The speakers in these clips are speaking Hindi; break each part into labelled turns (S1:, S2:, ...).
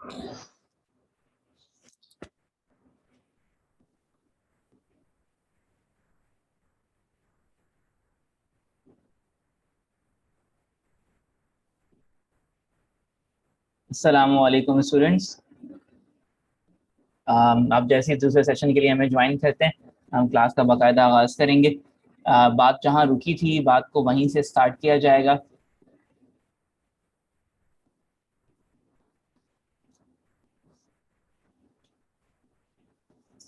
S1: अस्सलामुअलैकुम स्टूडेंट्स। आप जैसे दूसरे सेशन के लिए हमें ज्वाइन करते हैं, हम क्लास का बाकायदा आगाज़ करेंगे। बात जहाँ रुकी थी बात को वहीं से स्टार्ट किया जाएगा।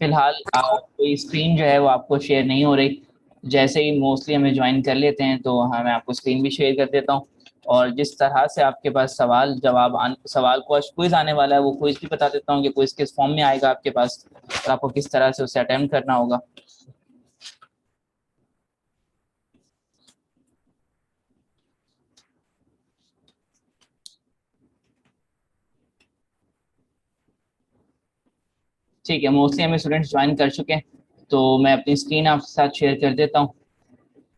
S1: फिलहाल कोई स्क्रीन जो है वो आपको शेयर नहीं हो रही। जैसे ही मोस्टली हमें ज्वाइन कर लेते हैं तो मैं आपको स्क्रीन भी शेयर कर देता हूँ, और जिस तरह से आपके पास सवाल जवाब सवाल को क्विज आने वाला है वो क्विज भी बता देता हूँ कि क्विज किस फॉर्म में आएगा आपके पास और आपको किस तरह से उसे अटेम्प्ट करना होगा। ठीक है, मोस्टली हमें स्टूडेंट्स ज्वाइन कर चुके हैं, तो मैं अपनी स्क्रीन आपके साथ शेयर कर देता हूँ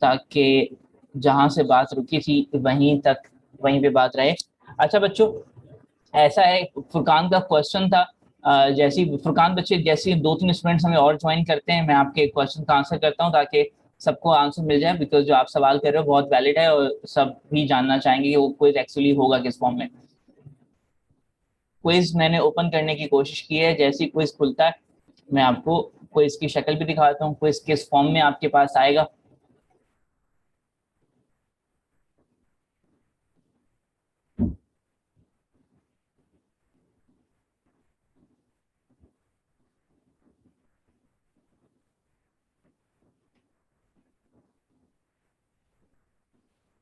S1: ताकि जहाँ से बात रुकी थी वहीं पे बात रहे। अच्छा बच्चों, ऐसा है, फुरकान का क्वेश्चन था। जैसे फुरकान बच्चे जैसे 2-3 स्टूडेंट्स हमें और ज्वाइन करते हैं, मैं आपके क्वेश्चन का आंसर करता हूँ ताकि सबको आंसर मिल जाए, बिकॉज जो आप सवाल कर रहे हो बहुत वैलिड है और सब भी जानना चाहेंगे कि वो क्विज एक्चुअली होगा किस फॉर्म में। क्विज मैंने ओपन करने की कोशिश की है, जैसे ही क्विज खुलता है मैं आपको क्विज की शक्ल भी दिखाता हूँ, क्विज किस फॉर्म में आपके पास आएगा।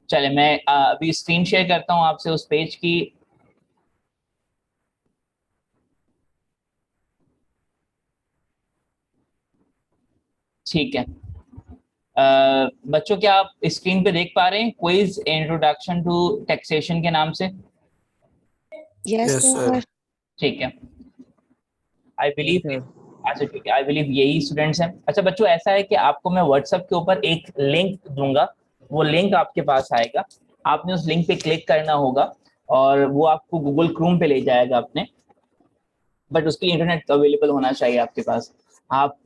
S1: चले मैं अभी स्क्रीन शेयर करता हूँ आपसे उस पेज की। ठीक है, बच्चों क्या आप स्क्रीन पे देख पा रहे हैं क्विज इंट्रोडक्शन टू टैक्सेशन के नाम से?
S2: Yes sir.
S1: ठीक है, आई बिलीव, अच्छा ठीक है, आई बिलीव यही स्टूडेंट्स हैं। अच्छा बच्चों, ऐसा है कि आपको मैं व्हाट्सएप के ऊपर एक लिंक दूंगा, वो लिंक आपके पास आएगा, आपने उस लिंक पे क्लिक करना होगा और वो आपको गूगल क्रोम पे ले जाएगा अपने, बट उसके लिए इंटरनेट अवेलेबल होना चाहिए आपके पास। आप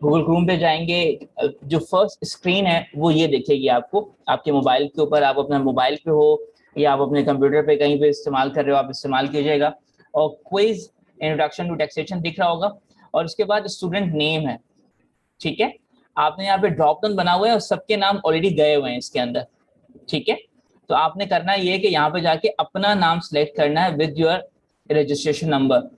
S1: गूगल क्रोम पे जाएंगे, जो फर्स्ट स्क्रीन है वो ये दिखेगी आपको आपके मोबाइल के ऊपर। आप अपने मोबाइल पे हो या आप अपने कंप्यूटर पे कहीं पे इस्तेमाल कर रहे हो, आप इस्तेमाल कीजिएगा, और क्विज इंट्रोडक्शन टू टैक्सेशन दिख रहा होगा, और उसके बाद स्टूडेंट नेम है। ठीक है, आपने यहाँ पे ड्रॉप डाउन बना हुआ है और सबके नाम ऑलरेडी गए हुए हैं इसके अंदर। ठीक है, तो आपने करना ये है कि यहाँ पे जाके अपना नाम सिलेक्ट करना है विद योर रजिस्ट्रेशन नंबर,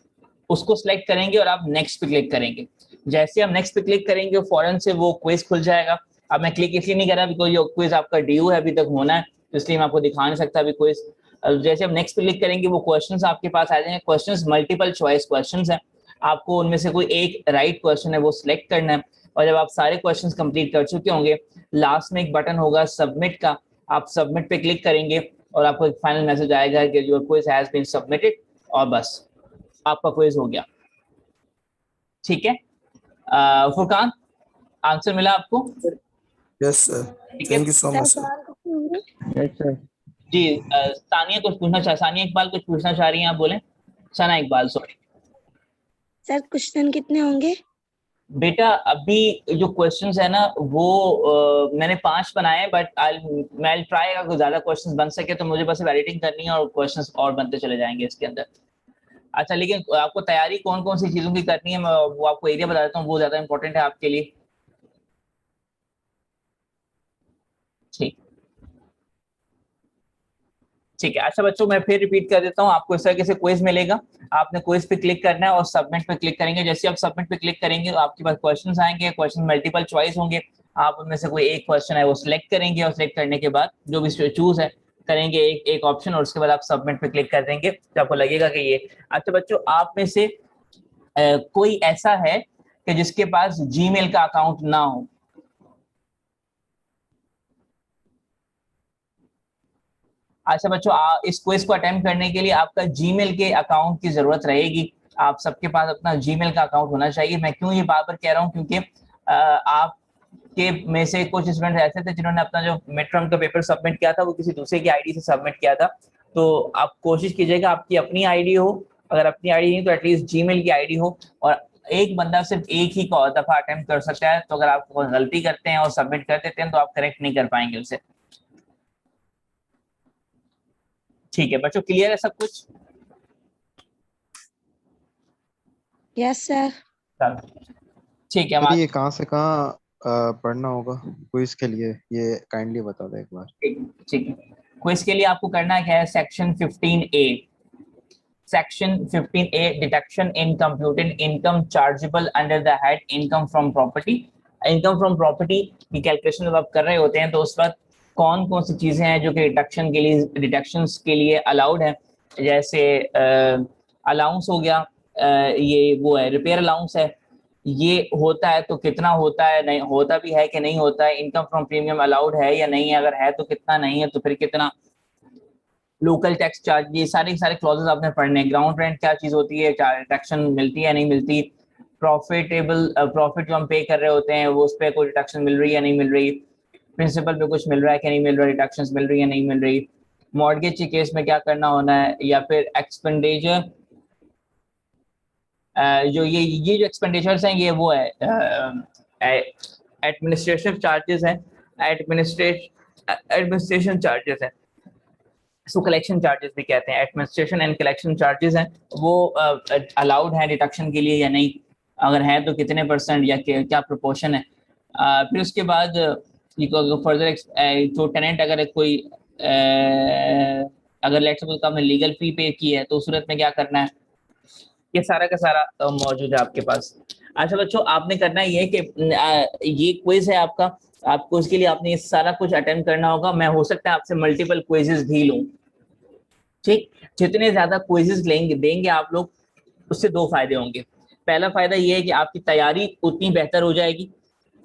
S1: उसको सिलेक्ट करेंगे और आप नेक्स्ट पे क्लिक करेंगे। जैसे हम नेक्स्ट पे क्लिक करेंगे फौरन से वो क्विज खुल जाएगा। अब मैं क्लिक इसलिए नहीं कर रहा बिकॉज ये क्विज आपका ड्यू है, अभी तक होना है, तो इसलिए मैं आपको दिखा नहीं सकता अभी क्विज। जैसे हम नेक्स्ट पे क्लिक करेंगे वो क्वेश्चंस आपके पास आ जाएंगे। क्वेश्चंस मल्टीपल चॉइस क्वेश्चंस हैं, आपको उनमें से कोई एक राइट क्वेश्चन है वो सिलेक्ट करना है, और जब आप सारे क्वेश्चंस कंप्लीट कर चुके होंगे लास्ट में एक बटन होगा सबमिट का, आप सबमिट पे क्लिक करेंगे और आपको एक फाइनल मैसेज आएगा कि your quiz has been submitted, और बस आपका क्विज हो गया। ठीक है, फुरकान आंसर मिला आपको?
S2: यस सर,
S1: ठीक है,
S2: thank you so much sir.
S3: Yes sir.
S1: जी सानिया कुछ पूछना चाह सानिया इकबाल कुछ पूछना चाह रही हैं, आप बोलें। सना इकबाल सॉरी।
S4: सर क्वेश्चन कितने होंगे?
S1: बेटा अभी जो क्वेश्चंस है ना वो मैंने 5 बनाए हैं, बट मैं ट्राई, अगर ज्यादा क्वेश्चंस बन सके तो मुझे बस एडिटिंग करनी है और क्वेश्चंस और बनते चले जाएंगे इसके अंदर। अच्छा, लेकिन आपको तैयारी कौन कौन सी चीजों की करनी है, मैं वो आपको एरिया बता देता हूँ, वो ज्यादा इंपॉर्टेंट है आपके लिए। ठीक ठीक है, अच्छा बच्चों मैं फिर रिपीट कर देता हूँ, आपको इस तरीके से क्विज मिलेगा, आपने क्विज पे क्लिक करना है और सबमिट पे क्लिक करेंगे। जैसे आप सबमिट पे क्लिक करेंगे तो आपके पास क्वेश्चंस आएंगे, क्वेश्चन मल्टीपल चॉइस होंगे, आप उनमें से कोई एक क्वेश्चन है वो सिलेक्ट करेंगे, और सिलेक्ट करने के बाद जो भी चूज है करेंगे एक एक ऑप्शन, और उसके बाद आप सबमिट पे क्लिक कर देंगे तो आपको लगेगा कि ये। अच्छा बच्चों, आप में से कोई ऐसा है कि जिसके पास जीमेल का अकाउंट ना हो? अच्छा बच्चों, इस क्विज को अटेम्प्ट करने के लिए आपका जीमेल के अकाउंट की जरूरत रहेगी, आप सबके पास अपना जीमेल का अकाउंट होना चाहिए। मैं क्यों ये बार बार कह रहा हूँ, क्योंकि आपके में से कुछ स्टूडेंट ऐसे थे जिन्होंने अपना जो मिड टर्म का पेपर सबमिट किया था वो किसी दूसरे की आईडी से सबमिट किया था, तो आप कोशिश कीजिएगा आपकी अपनी आईडी हो अगर अपनी आईडी नहीं तो एटलीस्ट जीमेल की आईडी हो, और एक बंदा सिर्फ एक ही दफा अटेम्प्ट कर सकता है। तो अगर आप गलती करते हैं और सबमिट कर देते हैं तो आप करेक्ट नहीं कर पाएंगे उसे। ठीक है बच्चों, क्लियर है सब कुछ?
S4: Yes sir.
S1: ठीक है,
S3: सर ये कहाँ से कहाँ पढ़ना होगा क्विज के लिए, ये काइंडली बता दो एक बार।
S1: ठीक है। क्विज के लिए आपको करना क्या है, section 15A, section 15A, deduction in computed income chargeable under the head income from property. Income from property की कैलकुलेशन जब आप कर रहे होते हैं तो उस वक्त कौन कौन सी चीजें हैं जो कि डिडक्शंस के लिए अलाउड है। जैसे अलाउंस हो गया, ये वो है रिपेयर अलाउंस है, ये होता है तो कितना होता है, नहीं होता भी है कि नहीं होता है। इनकम फ्रॉम प्रीमियम अलाउड है या नहीं है, अगर है तो कितना, नहीं है तो फिर कितना। लोकल टैक्स चार्ज, ये सारे क्लॉजेस आपने पढ़ने। ग्राउंड रेंट क्या चीज होती है, डिडक्शन मिलती है नहीं मिलती। प्रॉफिट जो हम पे कर रहे होते हैं वो उस पर कोई डिडक्शन मिल रही है नहीं मिल रही। प्रिंसिपल पे कुछ मिल रहा है कि नहीं मिल रहा, डिडक्शंस मिल रही है नहीं मिल रही। मॉर्गेज के केस में क्या करना होना है, या फिर एक्सपेंडिचर, जो ये जो एक्सपेंडिचर्स हैं ये वो है एडमिनिस्ट्रेशन चार्जेस है, एडमिनिस्ट्रेशन चार्जेस है, इसको कलेक्शन चार्जेस भी कहते हैं। एडमिनिस्ट्रेशन एंड कलेक्शन चार्जेस हैं, वो अलाउड है डिडक्शन के लिए या नहीं, अगर है तो कितने परसेंट या क्या प्रोपोर्शन है। फिर उसके बाद फर्दर जो टेनेंट अगर कोई अगर लेट्स सपोज आपने लीगल फी पे की है तो उस सूरत में क्या करना है, ये सारा का सारा मौजूद है आपके पास। अच्छा बच्चों, आपने करना ये कि ये क्विज है आपका, आपको इसके लिए आपने ये सारा कुछ अटेम्प्ट करना होगा। मैं हो सकता है आपसे मल्टीपल क्विजेस भी लूं, ठीक। जितने ज्यादा क्विजेस देंगे आप लोग, उससे दो फायदे होंगे। पहला फायदा ये है कि आपकी तैयारी उतनी बेहतर हो जाएगी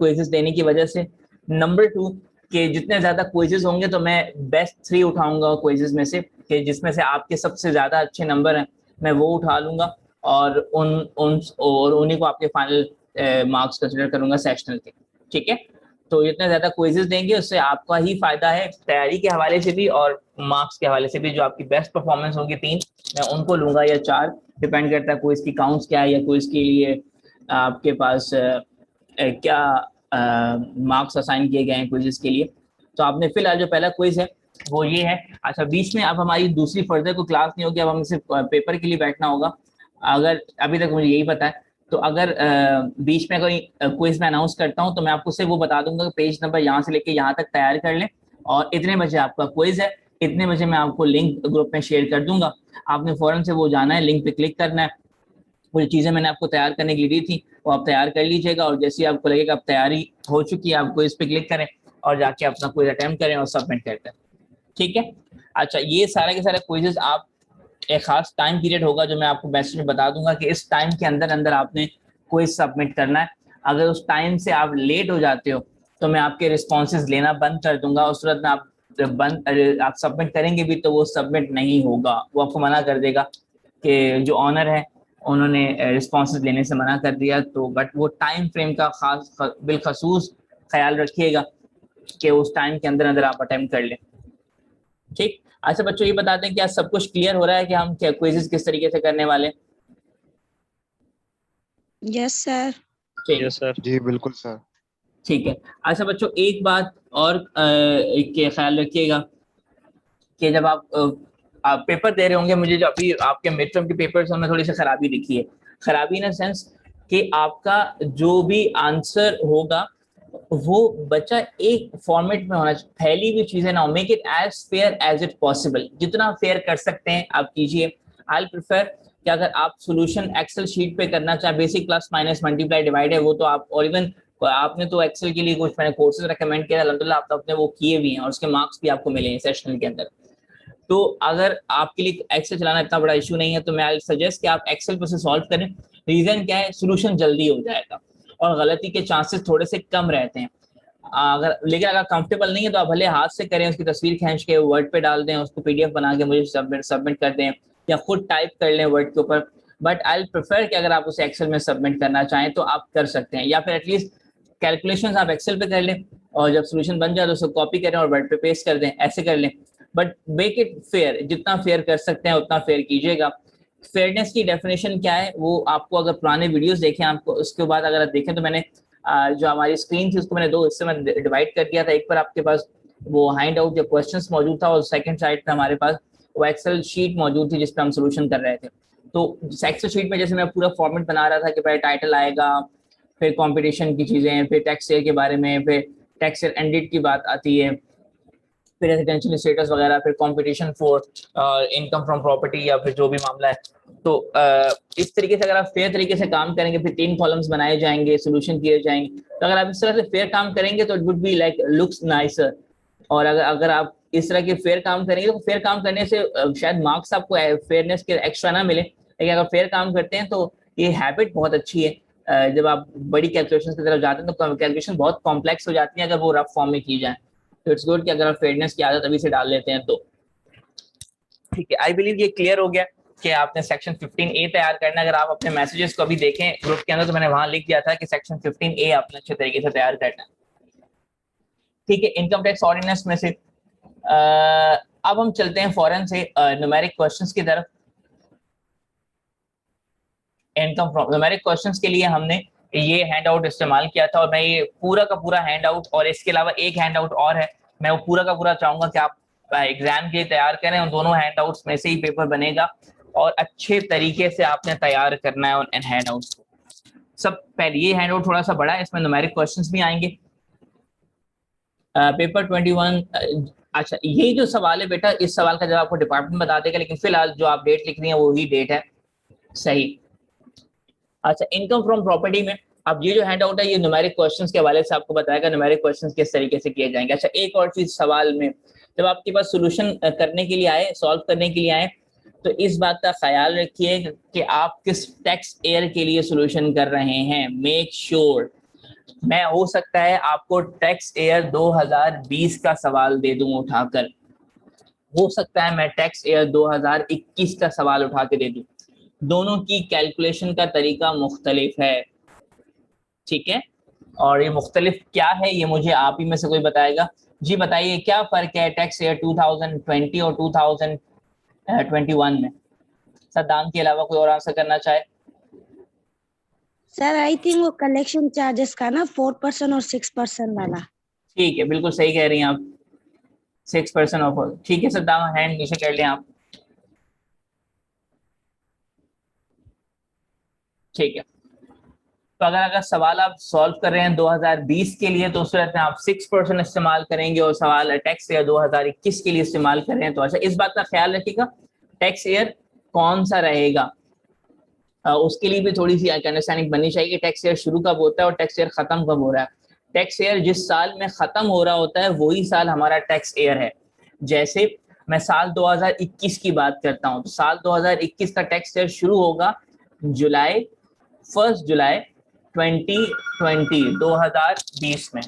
S1: क्विजेस देने की वजह से। नंबर 2 कि जितने ज्यादा क्विजेस होंगे तो मैं बेस्ट 3 उठाऊंगा क्विजेस में से, कि जिसमें से आपके सबसे ज्यादा अच्छे नंबर हैं मैं वो उठा लूंगा, और उन्हीं को आपके फाइनल मार्क्स कंसिडर करूंगा सेक्शनल के, ठीक है। तो जितने ज्यादा क्विजेस देंगे उससे आपका ही फायदा है, तैयारी के हवाले से भी और मार्क्स के हवाले से भी। जो आपकी बेस्ट परफॉर्मेंस होगी 3, मैं उनको लूंगा, या 4, डिपेंड करता है क्विज की काउंट्स क्या है, या क्विज के लिए आपके पास क्या मार्क्स असाइन किए गए हैं क्विजेस के लिए। तो आपने फिलहाल जो पहला क्विज है वो ये है। अच्छा, बीच में अब हमारी दूसरी फर्दर को क्लास नहीं होगी, अब हमें सिर्फ पेपर के लिए बैठना होगा। अगर अभी तक मुझे यही पता है, तो अगर बीच में कोई क्विज में अनाउंस करता हूं तो मैं आपको सिर्फ वो बता दूंगा कि पेज नंबर यहाँ से लेके यहाँ तक तैयार कर लें, और इतने बजे आपका क्विज है, इतने बजे मैं आपको लिंक ग्रुप में शेयर कर दूंगा। आपने फौरन से वो जाना है, लिंक पे क्लिक करना है। वो चीजें मैंने आपको तैयार करने के लिए दी थी वो आप तैयार कर लीजिएगा, और जैसे ही आपको लगेगा आप तैयारी हो चुकी है, आप क्विज पे क्लिक करें और जाके अपना क्विज अटेम्प्ट करें और सबमिट कर दें, ठीक है। अच्छा, ये सारे के सारे क्विजेस आप एक खास टाइम पीरियड होगा जो मैं आपको मैसेज में बता दूंगा कि इस टाइम के अंदर अंदर आपने क्विज सबमिट करना है। अगर उस टाइम से आप लेट हो जाते हो तो मैं आपके रिस्पॉन्सेज लेना बंद कर दूंगा। उस सूरत में आप सबमिट करेंगे भी तो वो सबमिट नहीं होगा, वो आपको मना कर देगा कि जो ऑनर है उन्होंने रिस्पॉन्सेज लेने से मना कर दिया। तो बट वो टाइम फ्रेम का खास बिलखसूस ख्याल रखिएगा कि उस टाइम के अंदर अंदर आप अटेम्प्ट कर लें, ठीक। अच्छा बच्चों, ये बताते हैं क्या सब कुछ क्लियर हो रहा है कि हम क्या क्विज़ेस किस तरीके से करने वाले हैं?
S4: Yes sir.
S1: ठीक,
S3: यस सर जी, बिल्कुल सर।
S1: ठीक है। अच्छा बच्चों, एक बात और के ख्याल रखिएगा कि जब आप पेपर दे रहे होंगे, मुझे जो अभी आपके मिड टर्म के पेपर्स उनमें थोड़ी सी खराबी दिखी है। खराबी इन सेंस कि आपका जो भी आंसर होगा वो बच्चा एक फॉर्मेट में होना चाहिए, फैली हुई चीजें ना हो। Make it as fair as it possible, जितना फेयर कर सकते हैं आप कीजिए। आई प्रेफर कि अगर आप सोल्यूशन एक्सेल शीट पे करना चाहें, basic plus minus multiply divide है वो तो आप, और इवन आपने तो एक्सेल के लिए कुछ मैंने कोर्सेज रेकमेंड किया, अल्हम्दुलिल्लाह आप तो अपने वो किए भी हैं और उसके मार्क्स भी आपको मिले हैं सेशनल के अंदर। तो अगर आपके लिए एक्सेल चलाना इतना बड़ा इशू नहीं है तो मैं आई सजेस्ट कि आप एक्सेल पर से सॉल्व करें। रीजन क्या है, सोल्यूशन जल्दी हो जाएगा और गलती के चांसेस थोड़े से कम रहते हैं। लेकिन अगर कंफर्टेबल नहीं है तो आप भले हाथ से करें, उसकी तस्वीर खींच के वर्ड पे डाल दें, उसको पीडीएफ बना के मुझे सबमिट कर दें, या खुद टाइप कर लें वर्ड के ऊपर। बट आई प्रेफर कि अगर आप उसे एक्सेल में सबमिट करना चाहें तो आप कर सकते हैं, या फिर एटलीस्ट कैलकुलेशंस आप एक्सेल पे कर लें और जब सोल्यूशन बन जाए तो उसको कॉपी करें और वर्ड पे पेस्ट कर दें, ऐसे कर लें। बट मेक इट फेयर, जितना फेयर कर सकते हैं उतना फेयर कीजिएगा। फेयरनेस की डेफिनेशन क्या है वो आपको, अगर पुराने वीडियोस देखें आपको, उसके बाद अगर आप देखें तो मैंने जो हमारी स्क्रीन थी उसको मैंने दो हिस्से में डिवाइड कर दिया था। एक पर आपके पास वो हैंड आउट या क्वेश्चंस मौजूद था और सेकंड साइड पे हमारे पास वो एक्सेल शीट मौजूद थी जिस पे हम सोल्यूशन कर रहे थे। तो एक्सेल शीट में जैसे मैं पूरा फॉर्मेट बना रहा था कि पहले टाइटल आएगा, फिर कंपटीशन की चीजें, फिर टैक्स शेयर के बारे में, फिर टैक्स शेयर एंडेड की बात आती है, फिर अटेंशन स्टेटस वगैरह, फिर competition for income from property या फिर जो भी मामला है। तो इस तरीके से अगर आप फेयर तरीके से काम करेंगे, फिर 3 कॉलम्स बनाए जाएंगे, सोल्यूशन किए जाएंगे। तो अगर आप इस तरह से फेयर काम करेंगे तो it would be like looks nicer. और अगर अगर आप इस तरह के फेयर काम करेंगे तो फेयर काम करने से शायद मार्क्स आपको फेयरनेस के एक्स्ट्रा ना मिले, लेकिन अगर फेयर काम करते हैं तो ये हैबिट बहुत अच्छी है। जब आप बड़ी कैलकुलेशन की तरफ जाते हैं तो कैलकुलेशन बहुत कॉम्प्लेक्स हो जाती है अगर वो रफ फॉर्म में की जाए। तो इट्स गुड कि अगर आप फेयरनेस की आदत अभी से डाल लेते हैं तो ठीक है। आई बिलीव ये क्लियर हो गया कि आपने सेक्शन 15A तैयार करना है। अगर आप अपने मैसेजेस को अभी देखें ग्रुप के अंदर तो मैंने वहां लिख दिया था कि सेक्शन 15A आपने अच्छे तरीके से तैयार करना है। ठीक है, इनकम टैक्स ऑर्डिनेंस में से अब हम चलते हैं फौरन से न्यूमेरिक क्वेश्चंस की तरफ। इनकम फ्रॉम न्यूमेरिक क्वेश्चंस के लिए हमने ये हैंड आउट इस्तेमाल किया था और मैं ये पूरा का पूरा हैंड आउट, और इसके अलावा एक हैंड आउट और है, मैं वो पूरा का पूरा चाहूंगा कि आप एग्जाम के लिए तैयार करें। उन दोनों हैंड आउट्स में से ही पेपर बनेगा और अच्छे तरीके से आपने तैयार करना है उन हैंड आउट्स को। सब पहले ये हैंड आउट थोड़ा सा बड़ा है, इसमें न्यूमेरिक क्वेश्चंस भी आएंगे। पेपर 21। अच्छा, ये जो सवाल है बेटा, इस सवाल का जवाब आपको डिपार्टमेंट बता देगा, लेकिन फिलहाल जो आप डेट लिख रही हैं वही डेट है सही। अच्छा, इनकम फ्रॉम प्रॉपर्टी में अब ये जो हैंड आउट है ये न्यूमेरिक क्वेश्चंस के हवाले से आपको बताएगा न्यूमेरिक क्वेश्चंस किस तरीके से किए जाएंगे। अच्छा, एक और चीज सवाल में, जब आपके पास सॉल्यूशन करने के लिए आए, सॉल्व करने के लिए आए, तो इस बात का ख्याल रखिए कि आप किस टैक्स ईयर के लिए सॉल्यूशन कर रहे हैं। मेक श्योर मैं हो सकता है आपको टैक्स ईयर 2020 का सवाल दे दूं उठाकर, हो सकता है मैं टैक्स ईयर 2021 का सवाल उठा के दे दूं। दोनों की कैलकुलेशन का तरीका मुख्तलिफ है, ठीक है। और ये मुख्तलिफ क्या है ये मुझे आप ही में से कोई बताएगा। जी बताइए क्या फर्क है टैक्स ईयर 2020 और 2021 में। सद्दाम के अलावा कोई और आंसर करना चाहे।
S4: सर आई थिंक वो कलेक्शन चार्जेस का ना 4% और 6% वाला।
S1: ठीक है, बिल्कुल सही कह रही हैं आप, 6% ऑफ। ठीक है सद्दाम, हैंड नीचे कर लें आप। ठीक है, तो अगर अगर सवाल आप सॉल्व कर रहे हैं 2020 के लिए तो उस सूरत में आप 6% इस्तेमाल करेंगे, और सवाल टैक्स ईयर 2021 के लिए इस्तेमाल कर रहे हैं तो अच्छा इस बात का ख्याल रखिएगा टैक्स ईयर कौन सा रहेगा। उसके लिए भी थोड़ी सी अंडरस्टैंडिंग बननी चाहिए कि टैक्स ईयर शुरू कब होता है और टैक्स ईयर खत्म कब हो रहा है। टैक्स ईयर जिस साल में खत्म हो रहा होता है वही साल हमारा टैक्स ईयर है। जैसे मैं साल 2021 की बात करता हूं तो साल 2021 का टैक्स ईयर शुरू होगा जुलाई 1 जुलाई 2020 में।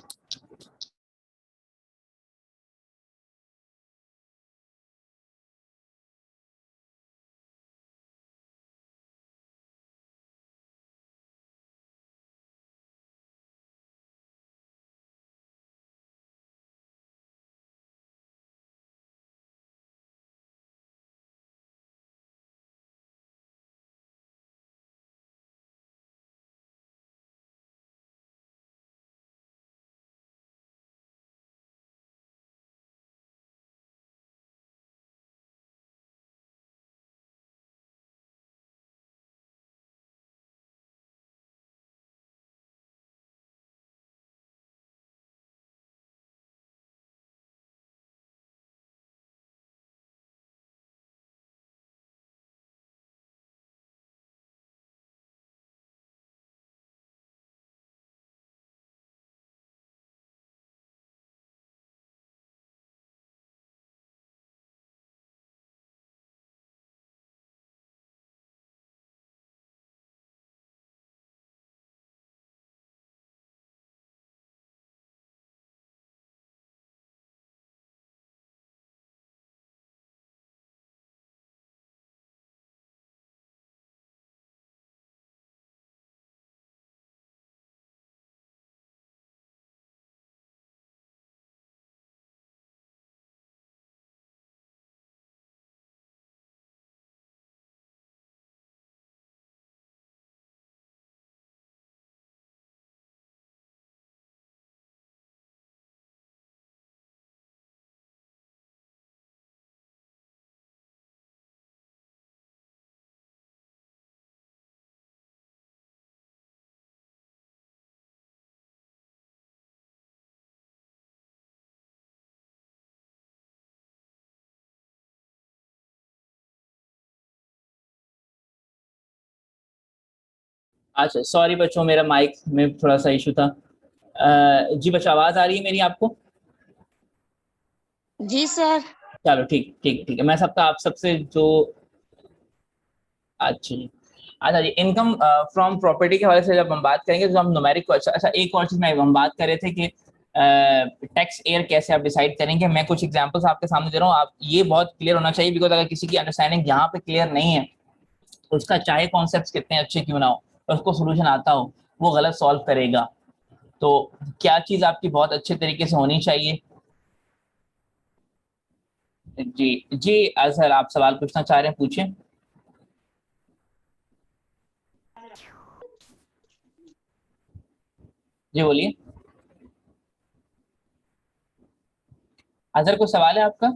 S1: अच्छा सॉरी बच्चों, मेरा माइक में थोड़ा सा इशू था। जी बच्चों, आवाज आ रही है मेरी आपको?
S4: जी सर।
S1: चलो ठीक ठीक ठीक है। मैं सबका आप सबसे जो अच्छा जी, अच्छा जी, इनकम फ्रॉम प्रॉपर्टी के हवाले से जब हम बात करेंगे तो हम न्यूमेरिक को अच्छा एक और चीज में हम बात कर रहे थे कि टैक्स एयर कैसे आप डिसाइड करेंगे। मैं कुछ एग्जांपल्स आपके सामने दे रहा हूँ, आप ये बहुत क्लियर होना चाहिए, बिकॉज अगर किसी की अंडरस्टैंडिंग यहाँ पे क्लियर नहीं है, उसका चाहे कॉन्सेप्ट्स कितने अच्छे क्यों ना हो, और उसको सोल्यूशन आता हो, वो गलत सॉल्व करेगा। तो क्या चीज आपकी बहुत अच्छे तरीके से होनी चाहिए? जी जी, अजहर आप सवाल पूछना चाह रहे हैं, पूछें। जी बोलिए, अजहर कोई सवाल है आपका?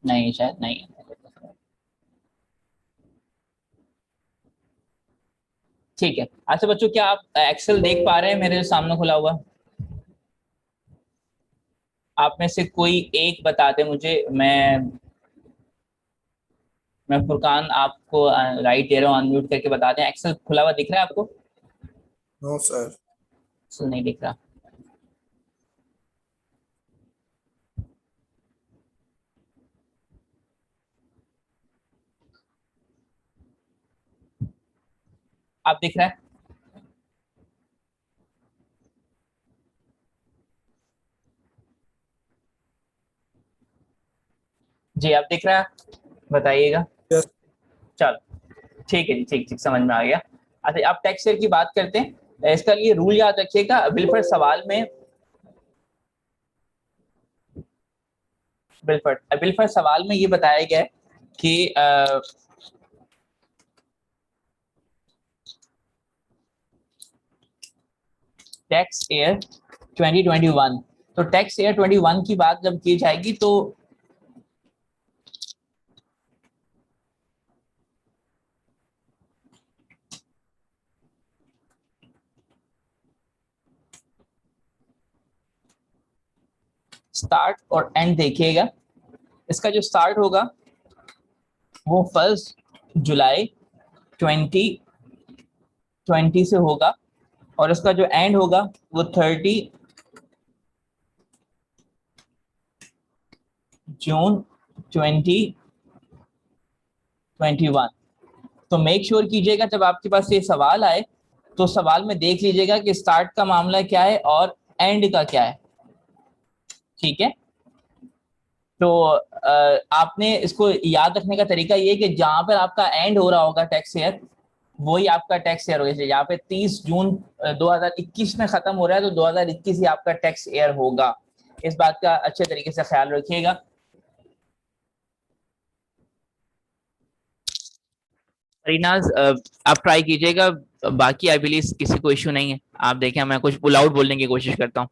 S1: नहीं, शायद नहीं है। ठीक है। अच्छा बच्चों, क्या आप एक्सेल देख पा रहे हैं मेरे सामने खुला हुआ? आप में से कोई एक बता दे मुझे। मैं फुरकान आपको राइट दे रहा हूँ, अनम्यूट करके बता दें। एक्सेल खुला हुआ दिख रहा है आपको?
S2: No, sir.
S1: नहीं दिख रहा। आप दिख रहा है? जी आप दिख रहा है, बताइएगा।
S2: Yes.
S1: चलो ठीक है जी, ठीक ठीक, समझ में आ गया। अच्छा आप टैक्स शेयर की बात करते हैं, इसका लिए रूल याद रखिएगा। बिल्फर्ड सवाल में बिल्फर्ड सवाल में ये बताया गया है कि टैक्स ईयर 2021, तो टैक्स ईयर 21 की बात जब की जाएगी तो स्टार्ट और एंड देखिएगा। इसका जो स्टार्ट होगा वो 1 जुलाई 2020 से होगा, और इसका जो एंड होगा वो 30 जून 2021। तो मेक श्योर कीजिएगा जब आपके पास ये सवाल आए तो सवाल में देख लीजिएगा कि स्टार्ट का मामला क्या है और एंड का क्या है। ठीक है, तो आपने इसको याद रखने का तरीका ये है कि जहां पर आपका एंड हो रहा होगा टैक्स ईयर, वही आपका टैक्स ईयर होगा। यहाँ पे 30 जून 2021 में खत्म हो रहा है तो 2021 ही आपका टैक्स ईयर होगा। इस बात का अच्छे तरीके से ख्याल रखिएगा। रीनाज आप ट्राई कीजिएगा, बाकी आई बिलीव किसी को इश्यू नहीं है। आप देखें, मैं कुछ लाउड बोलने की कोशिश करता हूँ।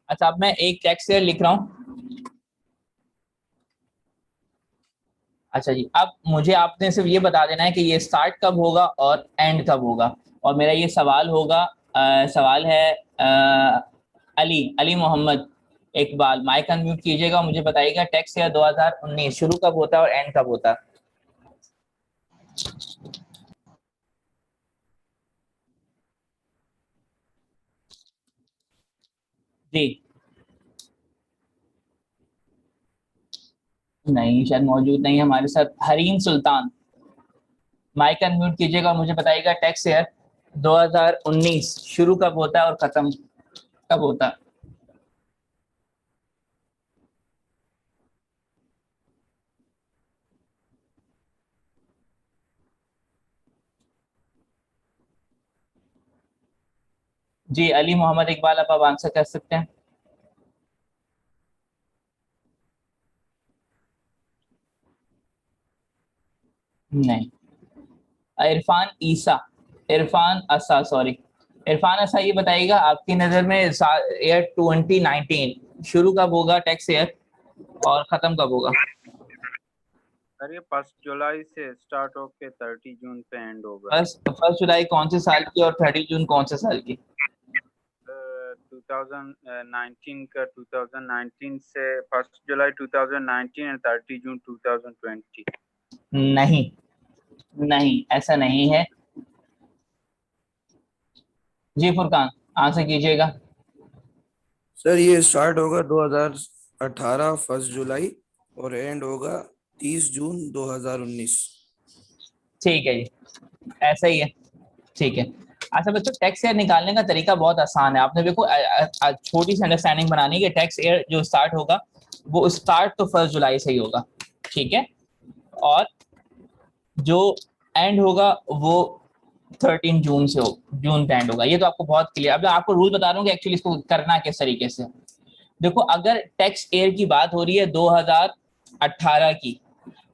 S1: अच्छा अब मैं एक टैक्स ईयर लिख रहा हूँ। अच्छा जी, अब मुझे आपने सिर्फ ये बता देना है कि ये स्टार्ट कब होगा और एंड कब होगा। और मेरा ये सवाल होगा, सवाल है अली अली मोहम्मद इकबाल, माइक अनम्यूट कीजिएगा, मुझे बताइएगा टैक्स ईयर 2019 शुरू कब होता है और एंड कब होता है? जी नहीं, शायद मौजूद नहीं है हमारे साथ। हरीम सुल्तान, माइक अनम्यूट कीजिएगा, मुझे बताइएगा टैक्स ईयर 2019 शुरू कब होता है और खत्म कब होता है? जी अली मोहम्मद इकबाल, आप आंसर कर सकते हैं। नहीं। इरफान ईसा, इरफान असा सॉरी, इरफान असा, ये बताइएगा आपकी नजर में ईयर 2019 शुरू कब होगा टैक्स ईयर और खत्म कब होगा?
S5: सर ये 1 जुलाई से स्टार्ट होके 30 जून पे एंड होगा।
S1: फर्स्ट जुलाई कौन से साल की और 30 जून कौन से साल की?
S5: 2019 का 2019 से 1 जुलाई 2019 एंड 30 जून 2020।
S1: नहीं, नहीं ऐसा नहीं है जी। फुरकान आंसर कीजिएगा।
S2: सर ये स्टार्ट होगा 2018 1 जुलाई और एंड होगा 30 जून 2019।
S1: ठीक है जी, ऐसा ही है। ठीक है। अच्छा बच्चों, टैक्स एयर निकालने का तरीका बहुत आसान है। आपने देखो छोटी सी अंडरस्टैंडिंग बनानी है कि टैक्स एयर जो स्टार्ट होगा वो स्टार्ट तो 1 जुलाई से ही होगा, ठीक है, और जो एंड होगा वो 13 जून से हो, जून पे एंड होगा। ये तो आपको बहुत क्लियर। अब आपको रूल बता रहा हूँ कि एक्चुअली इसको करना किस तरीके से। देखो, अगर टैक्स एयर की बात हो रही है 2018 की,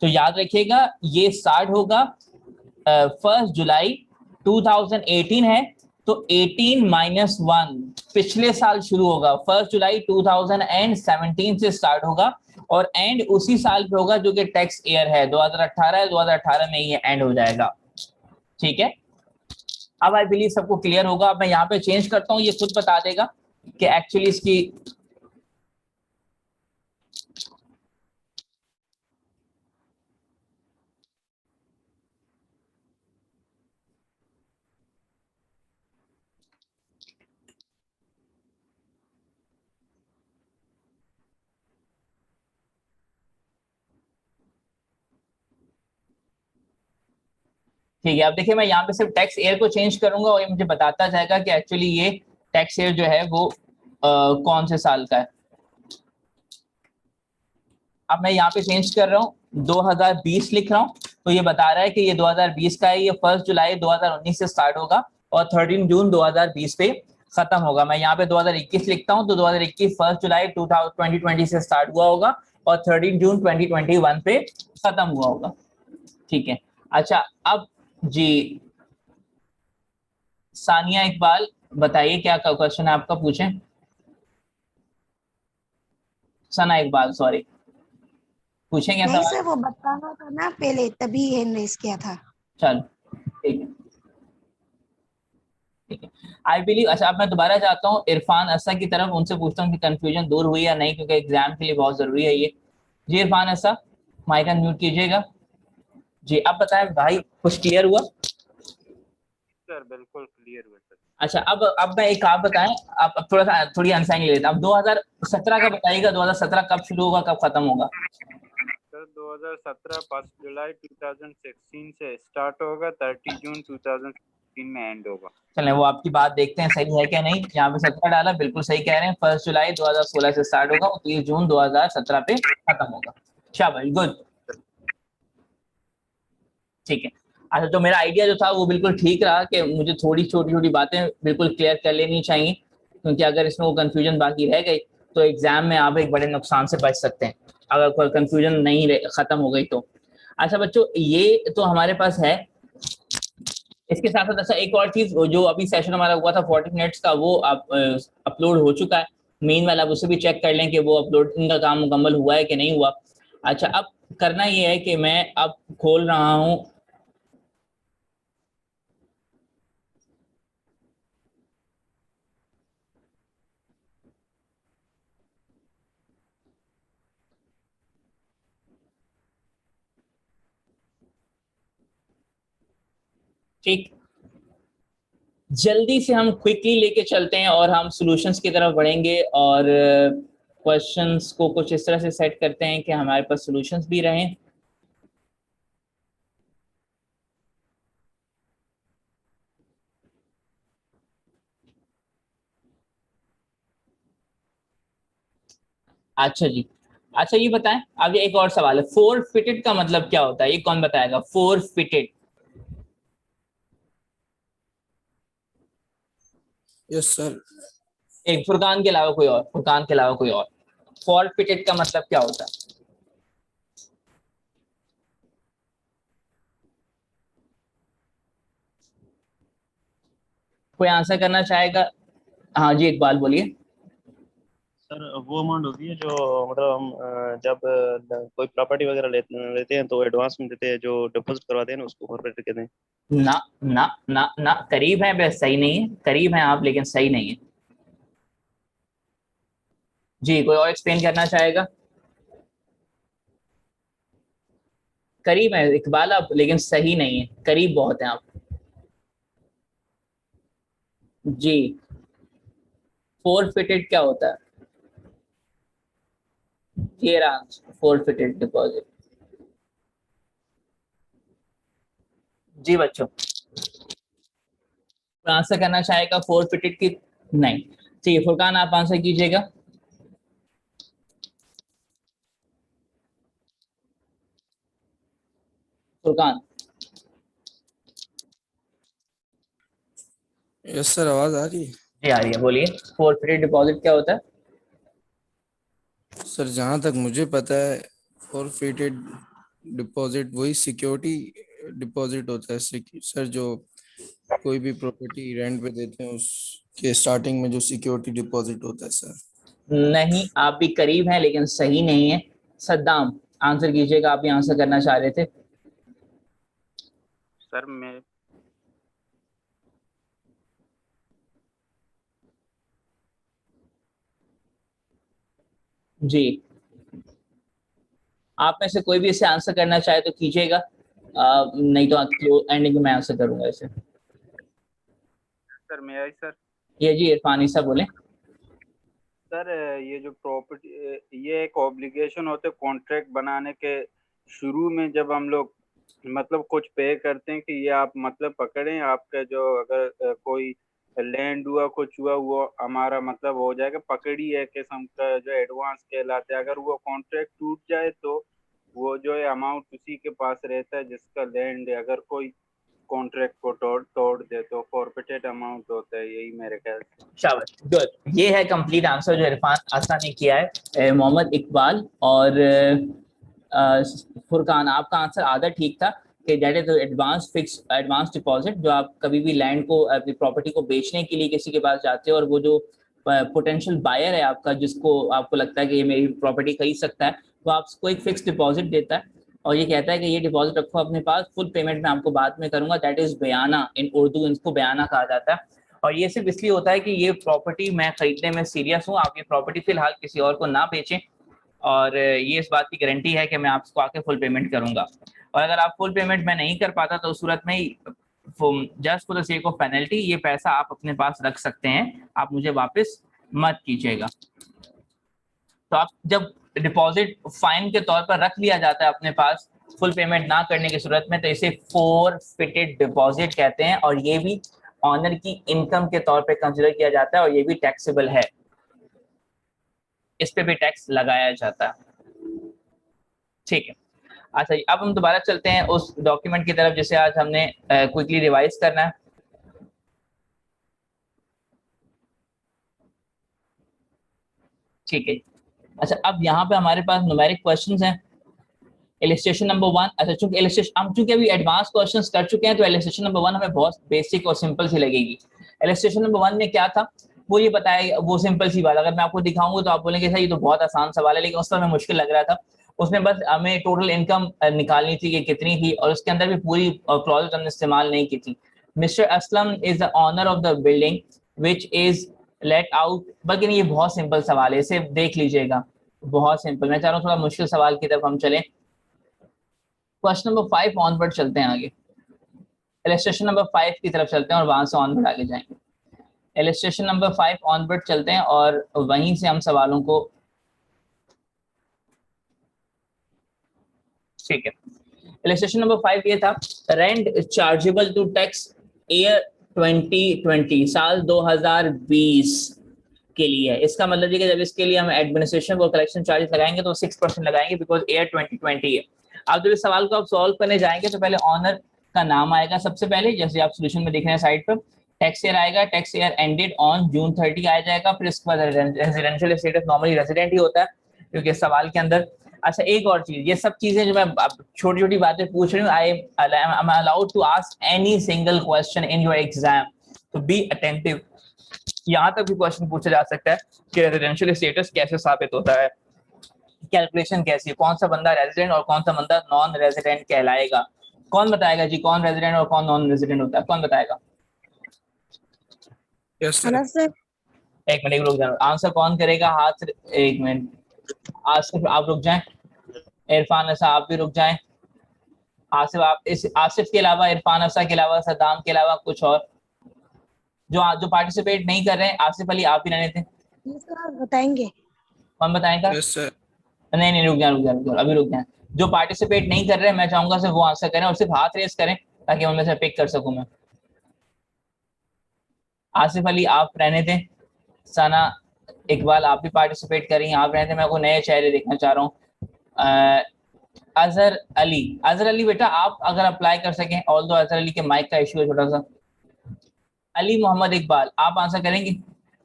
S1: तो याद रखिएगा ये स्टार्ट होगा 1 जुलाई 2018 है, तो 18 - 1 पिछले साल शुरू होगा। 1 जुलाई 2017 से स्टार्ट होगा और एंड उसी साल पे होगा जो कि टैक्स ईयर है 2018 है, 2018 में ये एंड हो जाएगा। ठीक है, अब आई बिलीव सबको क्लियर होगा। अब मैं यहाँ पे चेंज करता हूँ, ये खुद बता देगा कि एक्चुअली इसकी ठीक है। अब देखिए, मैं यहाँ पे सिर्फ टैक्स एयर को चेंज करूंगा और ये मुझे बताता जाएगा कि एक्चुअली ये टैक्स एयर जो है वो कौन से साल का है। अब मैं यहाँ पे चेंज कर रहा हूँ 2020 लिख रहा हूँ, तो ये बता रहा है कि ये 2020 का है। ये 1 जुलाई 2019 से स्टार्ट होगा और 13 जून 2020 पे खत्म होगा। मैं यहाँ पे 2021 लिखता हूँ, तो 2021 1 जुलाई 2020 से स्टार्ट हुआ होगा और 13 जून 2021 पे खत्म हुआ होगा। ठीक है। अच्छा, अब जी सानिया इकबाल बताइए क्या क्वेश्चन है आपका, पूछें। सना इकबाल, सॉरी, पूछें क्या
S4: नहीं
S1: सवाल?
S4: सर, वो बताना था ना पहले, तभी हैंड रेस किया था।
S1: चलो ठीक है, ठीक है। आई बिलीव, अच्छा अब मैं दोबारा जाता हूँ इरफान अस्सा की तरफ, उनसे पूछता हूँ कि कंफ्यूजन दूर हुई या नहीं, क्योंकि एग्जाम के लिए बहुत जरूरी है ये। जी इरफान अस्सा, माइक अनम्यूट कीजिएगा। जी अब बताएं भाई, कुछ क्लियर हुआ?
S5: सर बिल्कुल क्लियर हुआ सर।
S1: अच्छा, अब मैं एक आप बताएं, आप अब थोड़ा सा थोड़ी आंसर लेते हैं। अब 2017 का बताइएगा, 2017 कब शुरू होगा कब खत्म होगा?
S5: सर 2017 1 जुलाई 2016 से स्टार्ट होगा, 30 जून 2016 में एंड होगा।
S1: चलें वो आपकी बात देखते हैं सही है क्या नहीं। यहाँ पे 17 डाला, बिल्कुल सही कह रहे हैं। 1 जुलाई 2016 से स्टार्ट होगा और 30 जून 2017 पे खत्म होगा। शाबाश, गुड, ठीक है। अच्छा, तो मेरा आइडिया जो था वो बिल्कुल ठीक रहा कि मुझे थोड़ी छोटी छोटी बातें बिल्कुल क्लियर कर लेनी चाहिए, क्योंकि अगर इसमें वो कंफ्यूजन बाकी रह गई तो एग्जाम में आप एक बड़े नुकसान से बच सकते हैं, अगर कोई कंफ्यूजन नहीं खत्म हो गई तो। अच्छा बच्चों, ये तो हमारे पास है। इसके साथ साथ अच्छा एक और चीज, जो अभी सेशन हमारा हुआ था 40 मिनट्स का, वो आप अपलोड हो चुका है। मेन वाला, आप उसे भी चेक कर लें कि वो अपलोडिंग का काम मुकम्मल हुआ है कि नहीं हुआ। अच्छा, अब करना ये है कि मैं अब खोल रहा हूँ, ठीक, जल्दी से हम क्विकली लेके चलते हैं और हम सॉल्यूशंस की तरफ बढ़ेंगे और क्वेश्चंस को कुछ इस तरह से सेट करते हैं कि हमारे पास सॉल्यूशंस भी रहें। अच्छा जी, अच्छा ये बताएं, अब ये एक और सवाल है, फोर फिटेड का मतलब क्या होता है? ये कौन बताएगा? Four fitted.
S2: Yes sir.
S1: एक फुरकान के अलावा कोई और, फुरकान के अलावा कोई और, फोर फिटेड का मतलब क्या होता है? कोई आंसर करना चाहेगा? हाँ जी इकबाल बोलिए।
S3: सर वो अमाउंट होती है जो मतलब हम जब कोई प्रॉपर्टी वगैरह लेते हैं तो एडवांस में देते हैं, जो डिपॉजिट करवाते हैं ना उसको फॉरफिट कहते हैं।
S1: ना ना ना ना, करीब है बस सही नहीं है, करीब है आप लेकिन सही नहीं है। जी कोई और एक्सप्लेन करना चाहेगा? करीब है इकबाल आप, लेकिन सही नहीं है, करीब बहुत है आप। जी फोरफिटेड क्या होता है? ये रहा फोरफिटेड डिपॉजिट। जी बच्चों आंसर करना चाहेगा फोरफिटेड की? नहीं। ठीक है फुरकान आप आंसर कीजिएगा। फुरकान।
S2: यस सर, आवाज आ रही है?
S1: जी आ रही है, बोलिए फोरफिटेड डिपॉजिट क्या होता है?
S2: सर जहाँ तक मुझे पता है, फॉरफिटेड डिपॉजिट वही सिक्योरिटी डिपॉजिट होता है सर, जो कोई भी प्रॉपर्टी रेंट पे देते हैं उसके स्टार्टिंग में जो सिक्योरिटी डिपॉजिट होता है सर।
S1: नहीं आप भी करीब हैं लेकिन सही नहीं है। सद्दाम आंसर कीजिएगा, आप भी आंसर करना चाह रहे थे।
S5: सर मैं
S1: जी आप में से कोई भी इसे आंसर करना चाहे तो कीजिएगा, नहीं तो एंडिंग में मैं आंसर करूंगा इसे।
S5: सर मैं आई सर।
S1: ये जी इरफान ईसा बोले।
S5: सर ये जो प्रॉपर्टी ये एक ऑब्लिगेशन होते कॉन्ट्रैक्ट बनाने के शुरू में, जब हम लोग मतलब कुछ पे करते हैं कि ये आप मतलब पकड़ें आपका जो अगर कोई लैंड हुआ कुछ हुआ वो हमारा मतलब हो जाएगा, पकड़ी है किस्म का जो एडवांस कहलाते हैं। अगर वो कॉन्ट्रैक्ट टूट जाए तो वो जो है अमाउंट उसी के पास रहता है जिसका लैंड है। अगर कोई कॉन्ट्रैक्ट को तोड़ दे तो फॉरफिटेड अमाउंट होता है, यही मेरे ख्याल से।
S1: शाबाश गुड, ये है कंप्लीट आंसर जो इरफान आसा ने किया है। मोहम्मद इकबाल और फुरकान आपका आंसर आधा ठीक था कि दैट इज एडवांस डिपॉजिट, जो आप कभी भी लैंड को अपनी प्रॉपर्टी को बेचने के लिए किसी के पास जाते हो और वो जो पोटेंशियल बायर है आपका, जिसको आपको लगता है कि ये मेरी प्रॉपर्टी खरीद सकता है, वो आपको एक फिक्स डिपॉजिट देता है और ये कहता है कि ये डिपॉजिट रखो अपने पास, फुल पेमेंट मैं आपको बाद में करूंगा। दैट इज बयाना, इन उर्दू इसको बयाना कहा जाता है। और ये सिर्फ इसलिए होता है कि ये प्रॉपर्टी मैं खरीदने में सीरियस हूँ, आप ये प्रॉपर्टी फिलहाल किसी और को ना बेचें, और ये इस बात की गारंटी है कि मैं आपको आके फुल पेमेंट करूंगा। और अगर आप फुल पेमेंट मैं नहीं कर पाता तो उस सूरत में just for the sake of penalty ये पैसा आप अपने पास रख सकते हैं, आप मुझे वापस मत कीजिएगा। तो आप जब डिपॉजिट फाइन के तौर पर रख लिया जाता है अपने पास फुल पेमेंट ना करने की सूरत में, तो इसे फोरफिटेड डिपॉजिट कहते हैं और ये भी ऑनर की इनकम के तौर पे कंसीडर किया जाता है और ये भी टैक्सेबल है, इस पे भी टैक्स लगाया जाता है। ठीक है अच्छा जी, अब हम दोबारा चलते हैं उस डॉक्यूमेंट की तरफ जिसे आज हमने क्विकली रिवाइज करना है। ठीक है अच्छा, अब यहाँ पे हमारे पास न्यूमेरिक क्वेश्चंस हैं। इलस्ट्रेशन नंबर 1, अच्छा चूंकि इलस्ट्रेशन हम चूंकि अभी एडवांस क्वेश्चंस कर चुके हैं तो इलस्ट्रेशन नंबर 1 हमें बहुत बेसिक और सिंपल सी लगेगी। इलस्ट्रेशन नंबर 1 में क्या था वो ये बताया, वो सिंपल सी बात, अगर मैं आपको दिखाऊंगा तो आप बोलेंगे सर ये तो बहुत आसान सवाल है, लेकिन उस समय मुश्किल लग रहा था। उसमें बस हमें टोटल इनकम निकालनी थी कि कितनी थी, और उसके अंदर भी पूरी क्लॉज हमने इस्तेमाल नहीं की थी। Mister Aslam is the owner of the building which is let out, बल्कि ये बहुत सिंपल सवाल है, इसे देख लीजिएगा, बहुत सिंपल। मैं चाह रहा हूँ थोड़ा मुश्किल सवाल की तरफ हम चलें। क्वेश्चन नंबर 5 ऑनवर्ड चलते हैं आगे, इलस्ट्रेशन नंबर 5 की तरफ चलते हैं और वहां से ऑनवर्ड आगे जाएंगे। इलस्ट्रेशन नंबर 5 ऑनवर्ड चलते हैं और वहीं से हम सवालों को, ठीक है। इलस्ट्रेशन नंबर 5 ये था, rent chargeable to tax year 2020, साल 2020 के लिए है। इसका मतलब है कि जब इसके लिए हम एडमिनिस्ट्रेशन और कलेक्शन चार्जेस लगाएंगे तो 6% लगाएंगे बिकॉज ईयर 2020 है। अब जब इस सवाल को आप सॉल्व करने जाएंगे तो पहले ऑनर का नाम आएगा सबसे पहले, जैसे आप सोल्यूशन में दिख रहे हैं साइड पर। टैक्स ईयर आएगा, tax year ended on June 30 आ जाएगा। फिर इसके बाद रेजिडेंशियल स्टेटस नॉर्मली रेजिडेंट ही होता है क्योंकि सवाल के अंदर। अच्छा एक और चीज, ये सब चीजें जो मैं छोटी छोटी बातें पूछ रही हूँ, I am allowed to ask any single question in your exam, तो बी अटेंटिव। यहाँ तक भी क्वेश्चन पूछा जा सकता है कि रेजिडेंशियल स्टेटस कैसे साबित होता है, कैलकुलेशन कैसी है, कौन सा बंदा रेजिडेंट और कौन सा बंदा नॉन रेजिडेंट कहलाएगा। कौन बताएगा जी कौन रेजिडेंट और कौन नॉन रेजिडेंट होता है, कौन बताएगा?
S2: Yes sir.
S4: अनस सर।
S1: एक मिनट रुक जाओ, आंसर कौन करेगा हाथ? एक मिनट, आसिफ आप रुक जाएं, इरफान असा आप भी रुक जाएं, आसिफ आप इस आसिफ के अलावा, इरफान असा के अलावा, सद्दाम के अलावा कुछ और जो पार्टिसिपेट नहीं कर रहे हैं? आसिफ अली आप भी रहने थे,
S4: ये सर बताएंगे।
S1: कौन बताएगा?
S2: Yes sir.
S1: नहीं रुक जाए अभी रुक जाए। जो पार्टिसिपेट नहीं कर रहे हैं मैं चाहूंगा सिर्फ वो आंसर करें और सिर्फ हाथ रेस करें ताकि उनमें से पिक कर सकूं मैं। आसिफ अली आप रहने थे, सना इकबाल आप भी पार्टिसिपेट कर रही हैं, आप रहने थे, मैं को नए चेहरे देखना चाह रहा हूँ। अजहर अली बेटा आप अगर अप्लाई कर सकें, ऑल्दो अजहर अली के माइक का इशू है छोटा सा। अली मोहम्मद इकबाल आप आंसर करेंगे?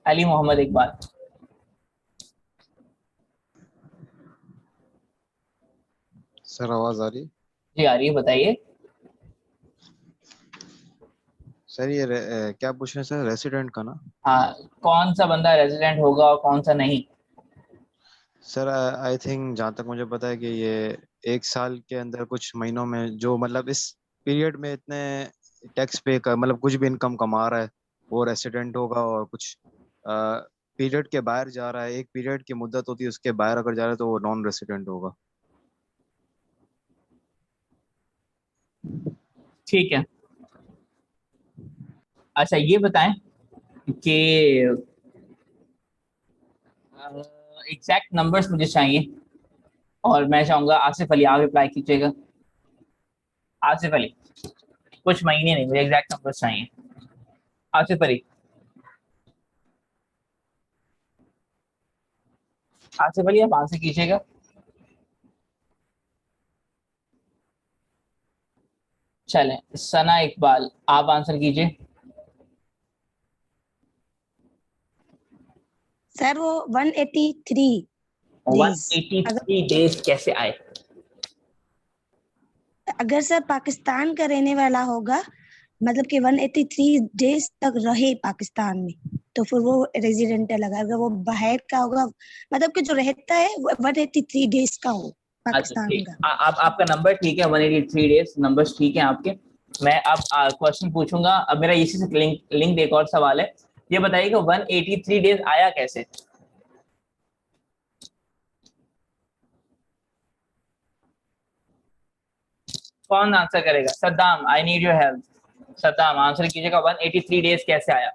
S1: अली मोहम्मद इकबाल
S6: सर आवाज आ रही?
S1: जी आ रही है, बताइए।
S6: सर ये क्या पूछ रहे हैं सर, रेसिडेंट का ना?
S1: हाँ, कौन सा बंदा रेजिडेंट होगा और कौन सा नहीं?
S6: सर आई थिंक जहाँ तक मुझे पता है कि ये 1 साल के अंदर कुछ महीनों में जो मतलब इस पीरियड में इतने टैक्स पे कर मतलब कुछ भी इनकम कमा रहा है वो रेसिडेंट होगा, और कुछ पीरियड के बाहर जा रहा है, एक पीरियड की मुद्दत होती है उसके बाहर अगर जा रहा है तो वो नॉन रेसिडेंट होगा।
S1: ठीक है, अच्छा ये बताएं कि एग्जैक्ट नंबर्स मुझे चाहिए और मैं चाहूंगा आसिफ अली आप अप्लाई कीजिएगा। आसिफ अली कुछ महीने नहीं, मुझे एग्जैक्ट नंबर्स चाहिए। आसिफ अली आप आंसर कीजिएगा। चलें, सना इकबाल आप आंसर कीजिए।
S4: सर वो 183 days।
S1: 183 डेज कैसे आए?
S4: अगर सर पाकिस्तान का रहने वाला होगा, मतलब कि 183 डेज तक रहे पाकिस्तान में, तो फिर वो रेजिडेंटल लगा। अगर वो बाहर का होगा, मतलब कि जो रहता है वो 183 डेज का हो
S1: अच्छा
S4: पाकिस्तान
S1: ठीक,
S4: का।
S1: आपका नंबर ठीक है, 183 डेज नंबर्स ठीक है आपके। मैं अब क्वेश्चन पूछूंगा, अब मेरा इसी से लिंक एक और सवाल है, ये बताइए 183 डेज आया कैसे? कौन आंसर करेगा? Saddam I need your help, Saddam answer कीजिएगा 183 डेज कैसे आया?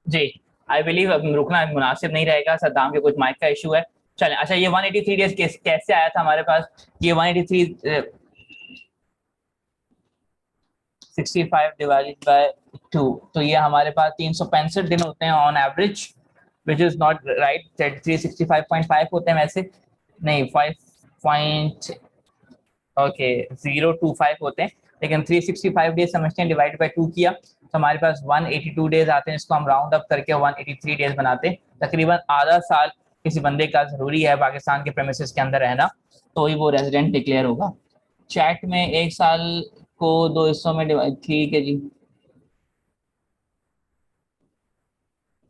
S1: जी आई बिलीव अब रुकना मुनासिब नहीं रहेगा, सद्दाम के कुछ माइक का इशू है। चलें, अच्छा ये 183 डेज कैसे आया था हमारे पास? ये 183 65 डिवाइडेड बाय 2, तो ये हमारे पास 365 दिन होते हैं on average, which is not right. 365.5 होते हैं वैसे, नहीं 5 ओके 025 होते हैं, लेकिन 365 डेज समझते हैं, डिवाइड बाय 2 किया तो हमारे पास 182 डेज आते हैं, इसको हम राउंड अप करके 183 डेज बनाते हैं। तकरीबन आधा साल किसी बंदे का जरूरी है पाकिस्तान के प्रेमिसेस के अंदर रहना, तो ही वो रेजिडेंट डिक्लेयर होगा। चैट में 1 साल को 2 हिस्सों में डिवाइड, ठीक है जी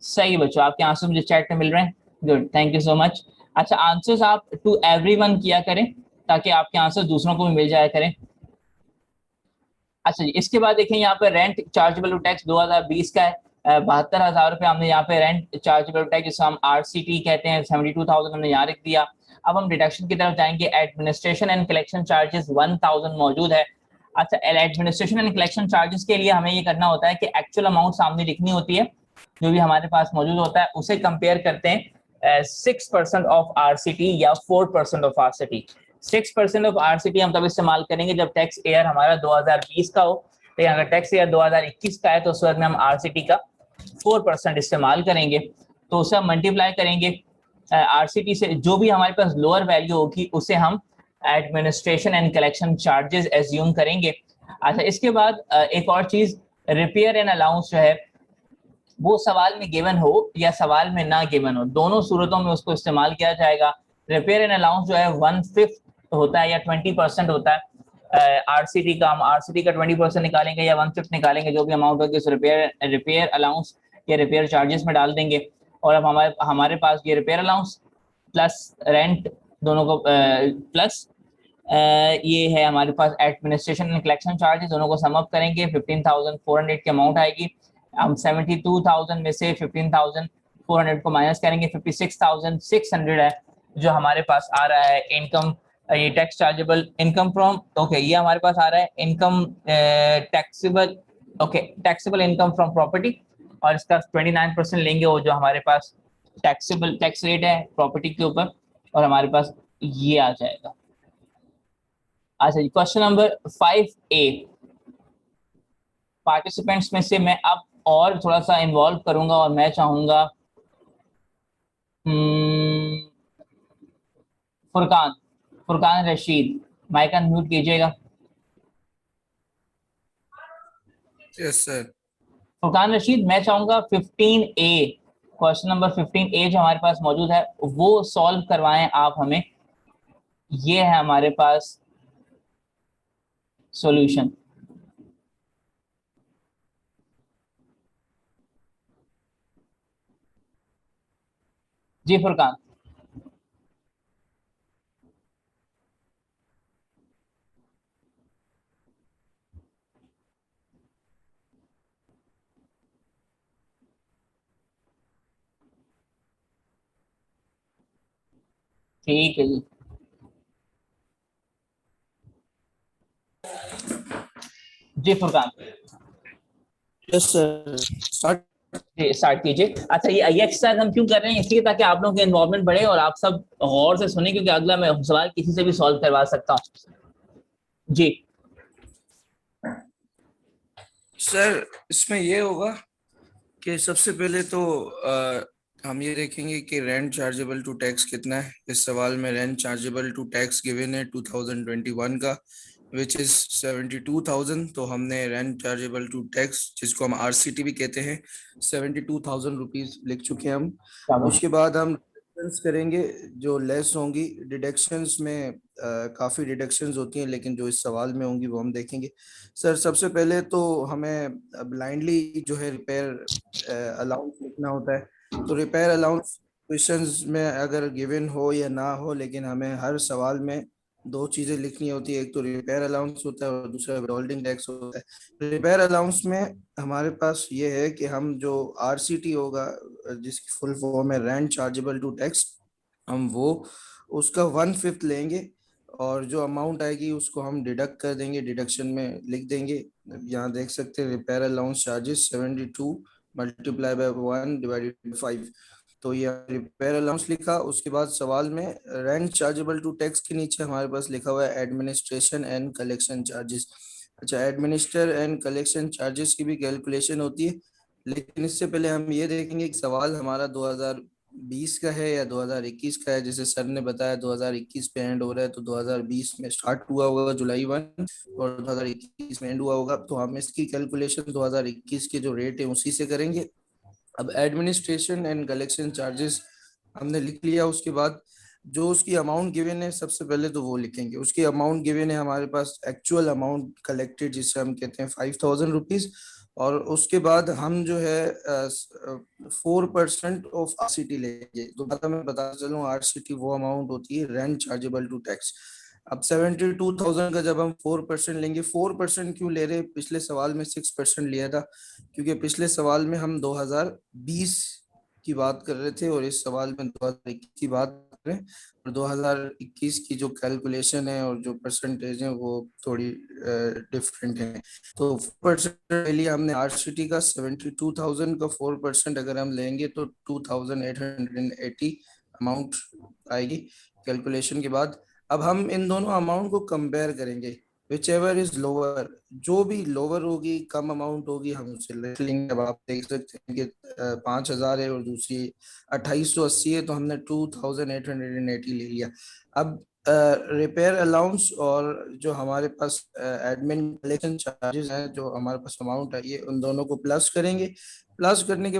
S1: सही बच्चों, आपके आंसर मुझे चैट में मिल रहे हैं, good thank you so much. अच्छा आंसर्स आप टू एवरीवन किया करें ताकि आपके आंसर दूसरों को भी मिल जाया करें। अच्छा जी, इसके बाद देखें यहाँ पे रेंट चार्जेबल टैक्स 2020 का है, 72,000 रुपये हमने यहाँ पे रेंट चार्जेबल टैक्स जिसे हम RCT कहते हैं 72,000 हमने यहाँ रख दिया। अब हम डिडक्शन की तरफ जाएंगे। एडमिनिस्ट्रेशन एंड कलेक्शन चार्जेस 1,000 मौजूद है। अच्छा, एडमिनिस्ट्रेशन एंड कलेक्शन चार्जेस के लिए हमें ये करना होता है कि एक्चुअल अमाउंट सामने लिखनी होती है जो भी हमारे पास मौजूद होता है, उसे कंपेयर करते हैं 6% ऑफ आरसीटी या 4% ऑफ आरसीटी। 6% ऑफ आरसीटी हम तब इस्तेमाल करेंगे जब टैक्स ईयर हमारा 2020 का हो, तो अगर टैक्स ईयर 2021 का है तो उस वक्त में हम आरसीटी का 4% इस्तेमाल करेंगे। तो उसे हम मल्टीप्लाई करेंगे आरसीटी से, जो भी हमारे पास लोअर वैल्यू होगी उसे हम administration and collection charges assume करेंगे। अच्छा, इसके बाद एक और चीज, रिपेयर एंड अलाउंस जो है वो सवाल में गिवन हो या सवाल में ना गिवन हो, दोनों सूरतों में उसको इस्तेमाल किया जाएगा। रिपेयर एंड अलाउंस जो है 1/5 होता है या 20% होता है आरसीटी का। हम आरसीटी का 20% निकालेंगे या 1/5 निकालेंगे, जो भी अमाउंट होगी उस रिपेयर अलाउंस या रिपेयर चार्जेस में डाल देंगे। और अब हमारे पास ये रिपेयर अलाउंस प्लस रेंट दोनों को प्लस ये है हमारे पास एडमिनिस्ट्रेशन एंड कलेक्शन चार्जेस, दोनों को सम अप करेंगे 15,400 की अमाउंट आएगी। हम 72,000 में से 15,400 को माइनस करेंगे, 56,600 है जो हमारे पास आ रहा है इनकम, ये tax chargeable income from, okay ये हमारे पास आ रहा है income taxable, okay taxable income from property, और इसका 29% लेंगे वो जो हमारे पास टैक्सेबल टैक्स रेट है प्रॉपर्टी के ऊपर, और हमारे पास ये आ जाएगा। अच्छा, क्वेश्चन नंबर 5A, पार्टिसिपेंट्स में से मैं अब और थोड़ा सा इन्वॉल्व करूंगा और मैं चाहूंगा फुरकान रशीद, माइक अनम्यूट कीजिएगा।
S2: Yes sir.
S1: फुरकान रशीद, मैं चाहूंगा 15A, क्वेश्चन नंबर 15A जो हमारे पास मौजूद है वो सॉल्व करवाएं आप हमें। ये है हमारे पास सॉल्यूशन। जी फुरकान। ठीक है जी। जी Furqan.
S2: Yes sir, start.
S1: Start कीजिए। अच्छा, ये एक्सरसाइज हम क्यों कर रहे हैं, इसलिए ताकि आप लोगों का इन्वॉल्वमेंट बढ़े और आप सब गौर से सुने, क्योंकि अगला मैं सवाल किसी से भी सॉल्व करवा सकता हूँ। जी
S2: सर, इसमें ये होगा कि सबसे पहले तो हम ये देखेंगे कि रेंट चार्जेबल टू टैक्स कितना है। इस सवाल में rent chargeable to tax given है 2021 का, विच इज 72,000। तो हमने रेंट चार्जेबल टू टैक्स, जिसको हम आरसीटी भी कहते हैं, 72,000 रुपीज लिख चुके हैं हम। उसके बाद हम डिडक्शंस करेंगे जो लेस होंगी। डिडक्शंस में काफ़ी डिडक्शंस होती हैं, लेकिन जो इस सवाल में होंगी वो हम देखेंगे। सर, सबसे पहले तो हमें ब्लाइंडली जो है रिपेयर अलाउंस लिखना होता है। तो रिपेयर अलाउंस क्वेश्चंस में अगर गिवन हो या ना हो, लेकिन हमें हर सवाल में दो चीजें लिखनी होती है, एक तो रिपेयर अलाउंस होता है और दूसरा विदहोल्डिंग टैक्स होता है। रिपेयर अलाउंस में हमारे पास ये है कि हम जो आरसीटी होगा, जिसकी फुल फॉर्म है रेंट चार्जेबल टू टैक्स, हम वो उसका 1/5 लेंगे और जो अमाउंट आएगी उसको हम डिडक्ट कर देंगे, डिडक्शन में लिख देंगे। यहाँ देख सकते हैं repair allowance charges 72 multiply by 1 divided by 5। तो ये रिपेयर अलाउंस लिखा। उसके बाद सवाल में रेंट चार्जेबल टू टैक्स के नीचे हमारे पास लिखा हुआ है एडमिनिस्ट्रेशन एंड कलेक्शन चार्जेस। अच्छा, एडमिनिस्टर एंड कलेक्शन चार्जेस की भी कैलकुलेशन होती है, लेकिन इससे पहले हम ये देखेंगे कि सवाल हमारा 2020 का है या 2021 का है। जैसे सर ने बताया 2021 पे एंड हो रहा है, तो 2020 में स्टार्ट हुआ होगा जुलाई 1 और 2021 में एंड हुआ होगा। तो हम इसकी कैलकुलेशन 2021 के जो रेट है उसी से करेंगे। अब एडमिनिस्ट्रेशन एंड कलेक्शन चार्जेस हमने लिख लिया। उसके बाद जो उसकी अमाउंट गिवन है, सबसे पहले तो वो लिखेंगे। उसकी अमाउंट गिवन है हमारे पास एक्चुअल अमाउंट कलेक्टेड, जिसे हम कहते हैं 5,000 रुपीज। और उसके बाद हम जो है 4% ऑफ आरसीटी लेंगे। दोबारा मैं बता चलूँ, आरसीटी वो अमाउंट होती है रेंट चार्जेबल टू टैक्स। अब 72,000 का जब हम 4% लेंगे, 4% क्यों ले रहे, पिछले सवाल में 6% लिया था, क्योंकि पिछले सवाल में हम 2020 की बात कर रहे थे और इस सवाल में 2021 की बात रहे हैं, और 2021 की जो कैलकुलेशन है और जो परसेंटेज है वो थोड़ी डिफरेंट है। तो 4% लिए हमने आरसीटी का 72,000 का 4% अगर हम लेंगे तो 2,880 अमाउंट आएगी कैलकुलेशन के बाद। अब हम इन दोनों अमाउंट को कंपेयर करेंगे, विच एवर इज लोअर, जो भी लोअर होगी, कम अमाउंट होगी, हम उसे ले लेंगे। अब आप देख सकते हैं कि 5,000 है और दूसरी 2,880 है, तो हमने 2,880 ले लिया। अब रिपेयर अलाउंस और जो हमारे पास एडमिन कलेक्शन चार्जेस हैं, जो हमारे पास अमाउंट है, ये उन दोनों को प्लस करेंगे। प्लस करने के बाद